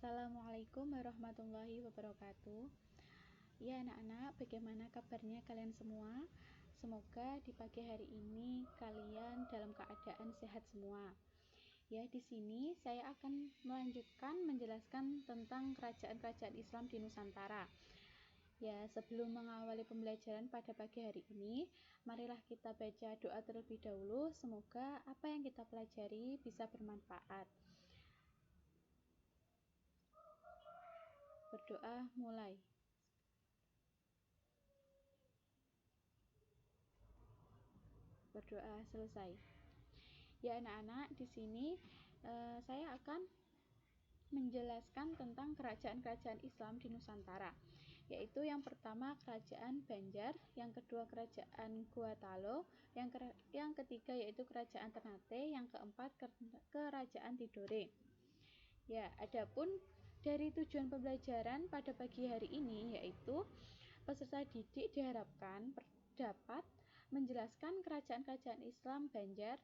Assalamualaikum warahmatullahi wabarakatuh. Ya anak-anak, bagaimana kabarnya kalian semua? Semoga di pagi hari ini kalian dalam keadaan sehat semua. Ya, di sini saya akan melanjutkan menjelaskan tentang kerajaan-kerajaan Islam di Nusantara. Ya, sebelum mengawali pembelajaran pada pagi hari ini, marilah kita baca doa terlebih dahulu. Semoga apa yang kita pelajari bisa bermanfaat. Berdoa mulai. Berdoa selesai. Ya anak-anak, di sini saya akan menjelaskan tentang kerajaan-kerajaan Islam di Nusantara, yaitu yang pertama kerajaan Banjar, yang kedua kerajaan Guatalo, yang ketiga yaitu kerajaan Ternate, yang keempat kerajaan Tidore. Ya, adapun dari tujuan pembelajaran pada pagi hari ini yaitu peserta didik diharapkan dapat menjelaskan kerajaan-kerajaan Islam Banjar,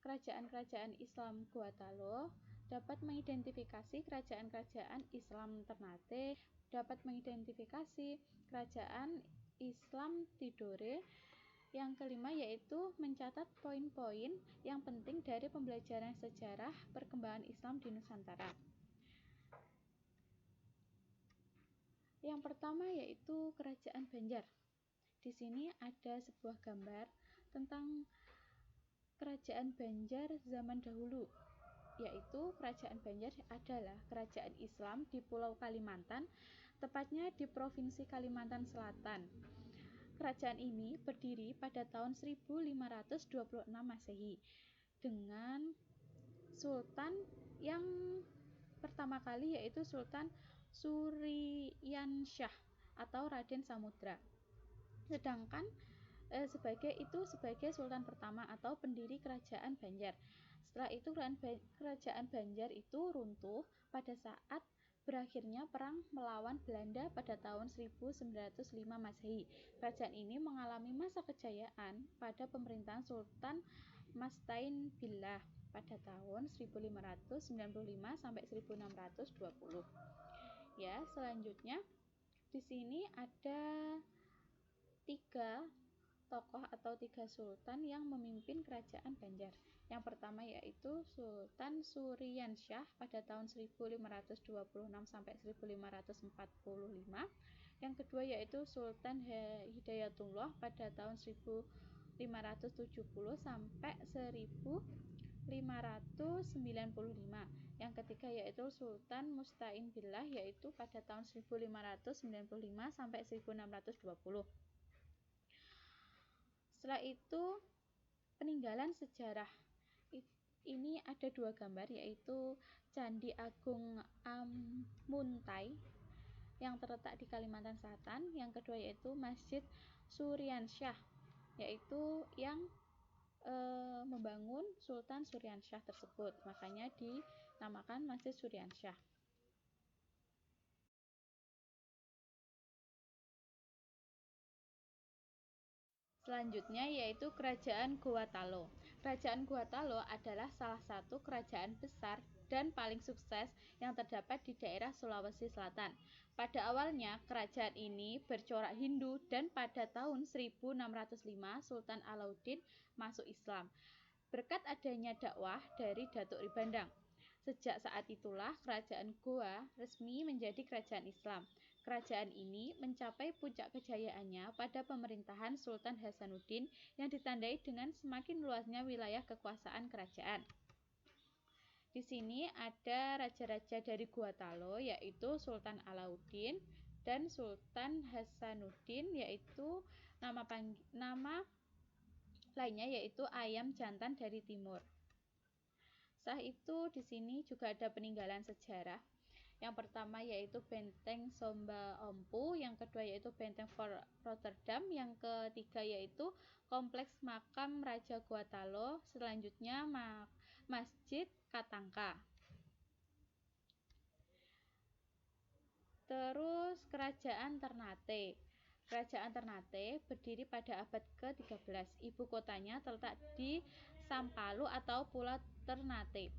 kerajaan-kerajaan Islam Guatalo, dapat mengidentifikasi kerajaan-kerajaan Islam Ternate, dapat mengidentifikasi kerajaan Islam Tidore. Yang kelima yaitu mencatat poin-poin yang penting dari pembelajaran sejarah perkembangan Islam di Nusantara. Yang pertama yaitu kerajaan Banjar. Di sini ada sebuah gambar tentang kerajaan Banjar zaman dahulu, yaitu kerajaan Banjar adalah kerajaan Islam di Pulau Kalimantan, tepatnya di Provinsi Kalimantan Selatan. Kerajaan ini berdiri pada tahun 1526 Masehi dengan sultan yang pertama kali yaitu Sultan Suryansyah atau Raden Samudra. Sedangkan sebagai sultan pertama atau pendiri kerajaan Banjar. Setelah itu kerajaan Banjar itu runtuh pada saat berakhirnya perang melawan Belanda pada tahun 1905 Masehi. Kerajaan ini mengalami masa kejayaan pada pemerintahan Sultan Mastain Billah pada tahun 1595 sampai 1620. Ya, selanjutnya di sini ada 3 tokoh atau 3 sultan yang memimpin kerajaan Banjar. Yang pertama yaitu Sultan Suryansyah pada tahun 1526 sampai 1545. Yang kedua yaitu Sultan Hidayatullah pada tahun 1570 sampai 1595. Yang ketiga yaitu Sultan Mustain Billah yaitu pada tahun 1595 sampai 1620. Setelah itu peninggalan sejarah. Ini ada 2 gambar yaitu Candi Agung Amuntai yang terletak di Kalimantan Selatan, yang kedua yaitu Masjid Suryansyah yaitu yang membangun Sultan Suryansyah tersebut, makanya dinamakan Masjid Suryansyah. Selanjutnya yaitu kerajaan Guatalo. Kerajaan Guatalo adalah salah satu kerajaan besar dan paling sukses yang terdapat di daerah Sulawesi Selatan. Pada awalnya kerajaan ini bercorak Hindu dan pada tahun 1605 Sultan Alauddin masuk Islam berkat adanya dakwah dari Datuk Ribandang. Sejak saat itulah kerajaan Goa resmi menjadi kerajaan Islam. Kerajaan ini mencapai puncak kejayaannya pada pemerintahan Sultan Hasanuddin yang ditandai dengan semakin luasnya wilayah kekuasaan kerajaan. Di sini ada raja-raja dari Guatalo yaitu Sultan Alauddin dan Sultan Hasanuddin, yaitu nama lainnya yaitu Ayam Jantan dari Timur. Setelah itu di sini juga ada peninggalan sejarah. Yang pertama yaitu Benteng Somba Ompu, yang kedua yaitu Benteng Fort Rotterdam, yang ketiga yaitu Kompleks Makam Raja Guatalo, selanjutnya Masjid Katangka. Terus Kerajaan Ternate. Kerajaan Ternate berdiri pada abad ke-13. Ibu kotanya terletak di Sampalu atau Pulau Ternate.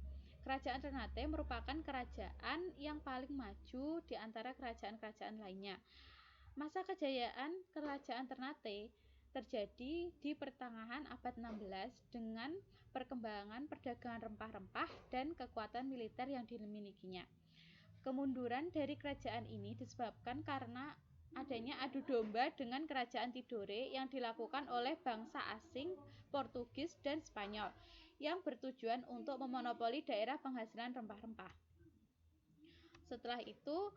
Kerajaan Ternate merupakan kerajaan yang paling maju di antara kerajaan-kerajaan lainnya. Masa kejayaan Kerajaan Ternate terjadi di pertengahan abad 16 dengan perkembangan perdagangan rempah-rempah dan kekuatan militer yang dimilikinya. Kemunduran dari kerajaan ini disebabkan karena adanya adu domba dengan kerajaan Tidore yang dilakukan oleh bangsa asing Portugis dan Spanyol yang bertujuan untuk memonopoli daerah penghasilan rempah-rempah. Setelah itu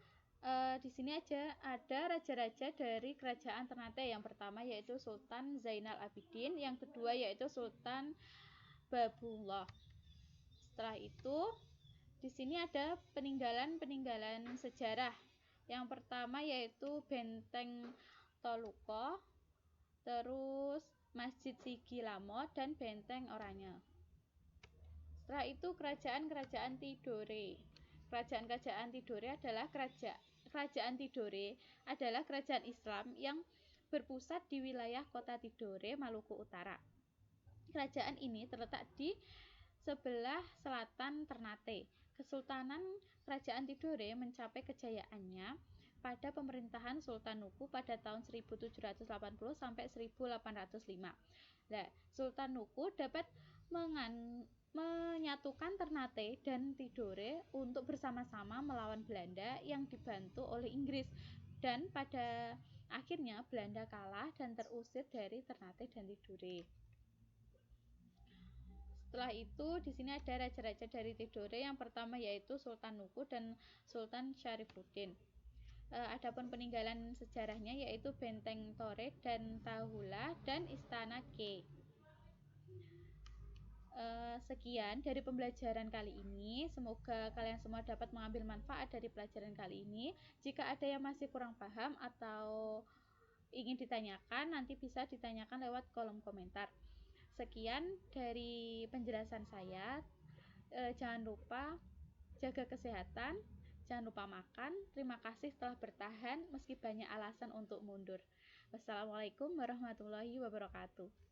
di sini aja ada raja-raja dari kerajaan Ternate. Yang pertama yaitu Sultan Zainal Abidin, yang kedua yaitu Sultan Babullah. Setelah itu di sini ada peninggalan-peninggalan sejarah. Yang pertama yaitu Benteng Toluko, terus Masjid Sigi Lamo dan Benteng Oranye. Setelah itu kerajaan-kerajaan Tidore. Kerajaan-kerajaan Tidore adalah kerajaan Tidore adalah kerajaan Islam yang berpusat di wilayah kota Tidore, Maluku Utara. Kerajaan ini terletak di sebelah selatan Ternate. Kesultanan Kerajaan Tidore mencapai kejayaannya pada pemerintahan Sultan Nuku pada tahun 1780 sampai 1805. Nah, Sultan Nuku dapat menyatukan Ternate dan Tidore untuk bersama-sama melawan Belanda yang dibantu oleh Inggris, dan pada akhirnya Belanda kalah dan terusir dari Ternate dan Tidore. Setelah itu di sini ada raja-raja dari Tidore. Yang pertama yaitu Sultan Nuku dan Sultan Syarifuddin. Adapun peninggalan sejarahnya yaitu Benteng Tore dan Tahula dan Istana Ke. Sekian dari pembelajaran kali ini. Semoga kalian semua dapat mengambil manfaat dari pelajaran kali ini. Jika ada yang masih kurang paham atau ingin ditanyakan, nanti bisa ditanyakan lewat kolom komentar. Sekian dari penjelasan saya. Jangan lupa jaga kesehatan, jangan lupa makan. Terima kasih telah bertahan meski banyak alasan untuk mundur. Wassalamualaikum warahmatullahi wabarakatuh.